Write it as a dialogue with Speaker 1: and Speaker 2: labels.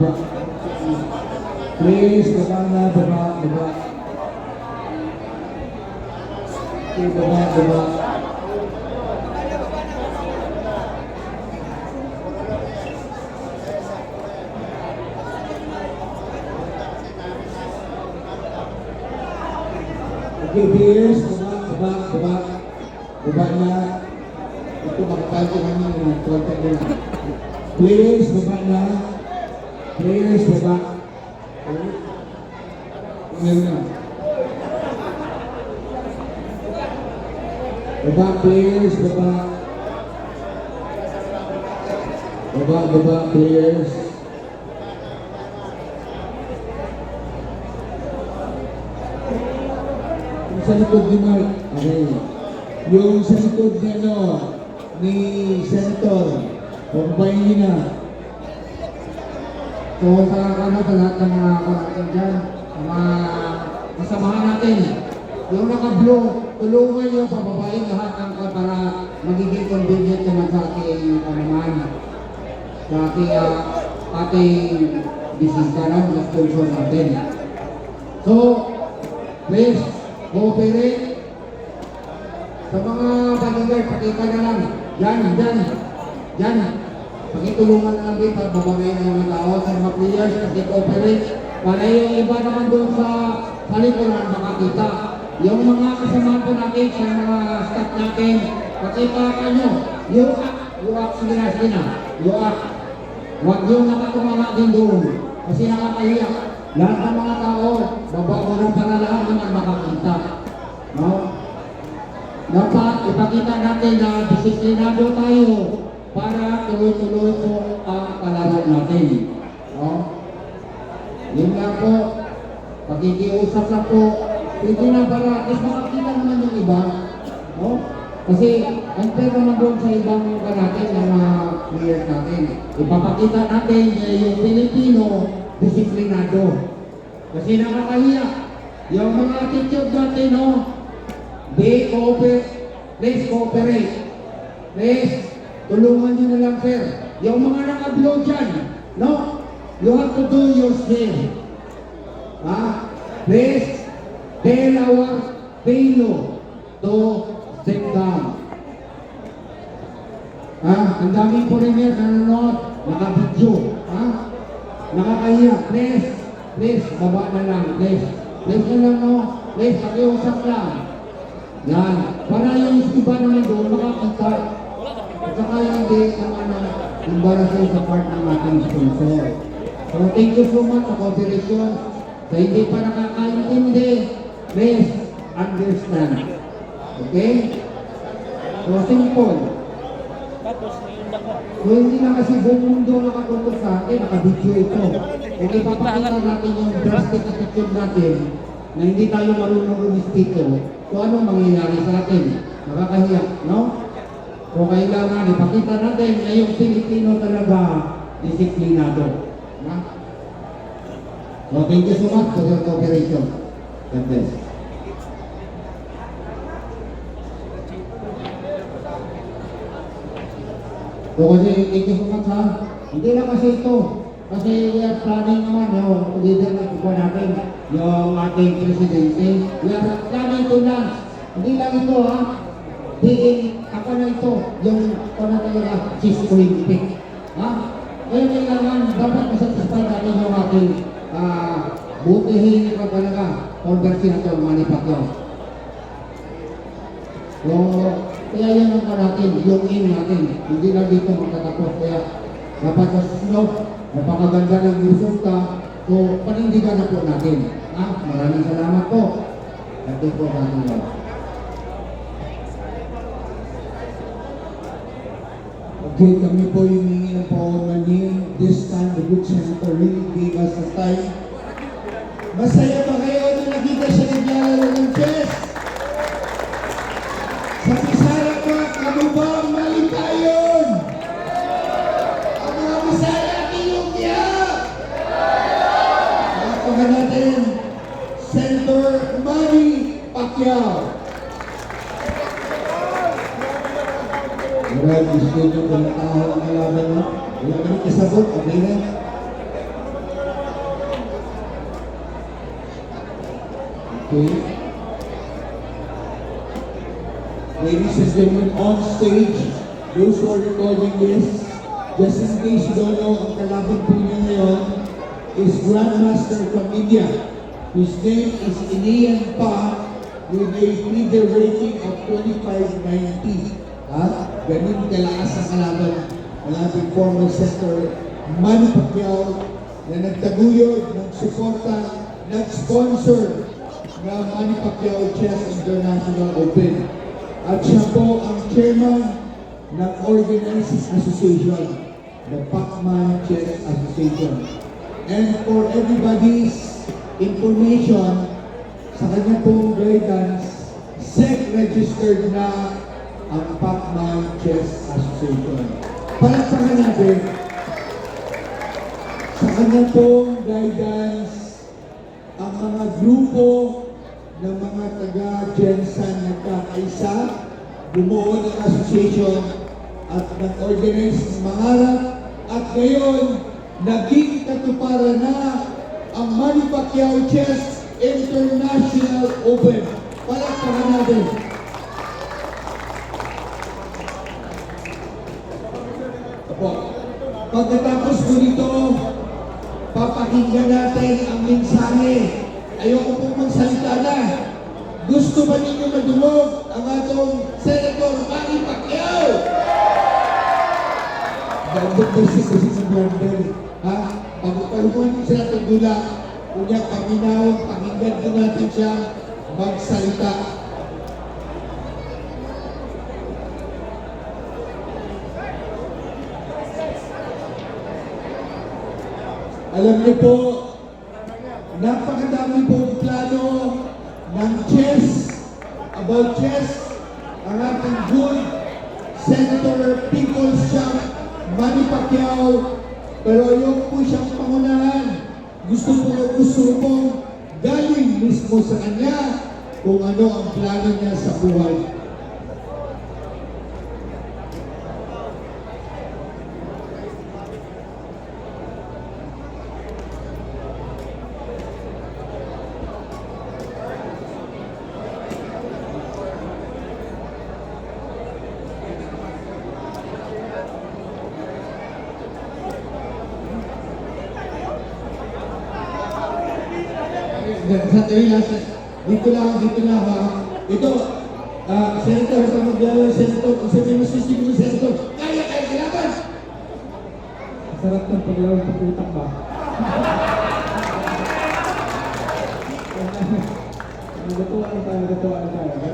Speaker 1: Please, baba na, baba, baba. Okay, baba, baba. Okay, please, baba, baba, baba. Baba na. Ito, makakalto kami ng kontak nila. Please, baba na. Please, baba. Ngayon na. Baba, please, baba. Baba, baba, please. Yung sa likod ni Mark, okay. Yung sa likod ni ano, ni Senator, pagbayin niyo na. So, sa lahat ng mga natin dyan, mga kasamahan natin, yung naka-blue, tulungan nyo, pababain lahat ng para magiging convenient naman sa ating naman. Sa ating bisita na, sa sponsor natin. So, please, cooperate. Sa mga bodyguard, pakita na lang. Yan. Pakitulungan na lang din para babagay na yung tao sa mga players kasi cooperate. Para yung iba naman doon sa likuran makakita. Yung mga kasama po natin sa mga staff natin, pakita ka nyo. You act, sige na. You act. Huwag yung nakatumama din doon. Kasi nakakahiya. Lahat ng mga tao, babago ng panalahan naman makakita. No? Dapat ipakita natin na disiplinado tayo para tuloy-tuloy po ang palaro natin. No? Yun lang po, pakikiusap lang po, pwede na para at least makakita naman yung iba. No? Kasi unfair naman doon sa ibang mga natin, ng mga players natin. Ipapakita natin na yung Pilipino disiplinado. Kasi nakakahiya. Yung mga attitude natin, no? Please cooperate. Please, tulungan nyo na lang, sir. Yung mga naka-blow dyan, no? You have to do your share. Please, tell our fellow to step down. Ang daming foreigner na nanonood, naka-video. Nakakahiya. Please, baba na lang. Please na lang, no? Please, pakiusap lang. Yan. Para yung iba naman doon, makakita. At saka hindi yung barasay sa part ng ating sponsor. So, thank you so much sa cooperation. Sa hindi pa nakakaintindi, please understand. Okay? So, simple. So, hindi na kasi buong mundo nakatutok sa atin, nakabidyo ito. Kung ipapakita natin yung drastic attitude natin, na hindi tayo marunong rumistito, so ano mangyayari sa atin? Nakakahiya, no? So kailangan ipakita natin na yung Pilipino talaga disiplinado. So thank you so much for your cooperation. God bless. So kasi thank you so much ha. Hindi lang kasi ito. Kasi we are planning naman yung leader na iba natin, yung ating presidente. We are planning to launch. Hindi lang ito ha. Ako na ito, yung talaga Cisco Olympic. Kaya kailangan dapat masatisfy natin yung ating butihin ka talaga conversion ito, manipatyo. So, kaya yan ang natin, yung aim natin. Hindi lang dito magtatapos. Kaya dapat sa napakaganda ng resulta. So, panindigan na po natin. Maraming salamat po. Ito po natin. Okay, kami po yung hingi ng paumanin. This time, the good senator really gave us a time. Masaya ba kayo na nakita siya naglalaro ng chess? Sa Bisaya ko, ano ba ang malitayon? Ang mga Bisaya, iyong niya! Nakapaga natin, Senator Manny Pacquiao. Alright, gusto nyo kung tao ang kalaban mo. Wala ka rin kasabot, okay na.
Speaker 2: Okay. Ladies and gentlemen, on stage, those who are recording this, just in case you don't know, ang kalaban po niya ngayon is Grandmaster from India. His name is Inian Pa with a leader rating of 2590. Ha? Ganun kalakas ang kalaban ng ating former Senator Manny Pacquiao na nagtaguyod, nagsuporta, nag-sponsor ng Manny Pacquiao Chess International Open. At siya po ang chairman ng Organizing Association, the Pacman Chess Association. And for everybody's information, sa kanya pong guidance, SEC-registered na ang Pacman Chess Association. Palakpakan natin, sa kanya pong guidance, ang mga grupo ng mga taga-Gensan nagkakaisa, bumuo ng association at nag-organize ng mangarap at ngayon, naging katuparan na ang Manny Pacquiao Chess International Open. Palakpakan natin. Opo. Pagkatapos po nito, papakinggan natin ang mensahe. Ayoko pong magsalita na. Gusto ba ninyo madumog ang atong Senator Manny Pacquiao? Gandang beses kasi sa Blender. Ha? Pagpapaluan din sila ng dula. Kunya paminaw, pakinggan din natin siya magsalita. Alam niyo po, napakadami pong plano ng chess, about chess, ang ating good Senator People's Champ Manny Pacquiao, pero yung po siyang pangunahan, gusto pong galing mismo sa kanya kung ano ang plano niya sa buhay. Sandali lang, dito lang ha. Ito, Senator, sa mag-alala, Senator, kung sabi mo sisig mo, Senator, kaya kailangan!
Speaker 3: Sarap ng paglawag sa utak ba? Nagatuwa na tayo.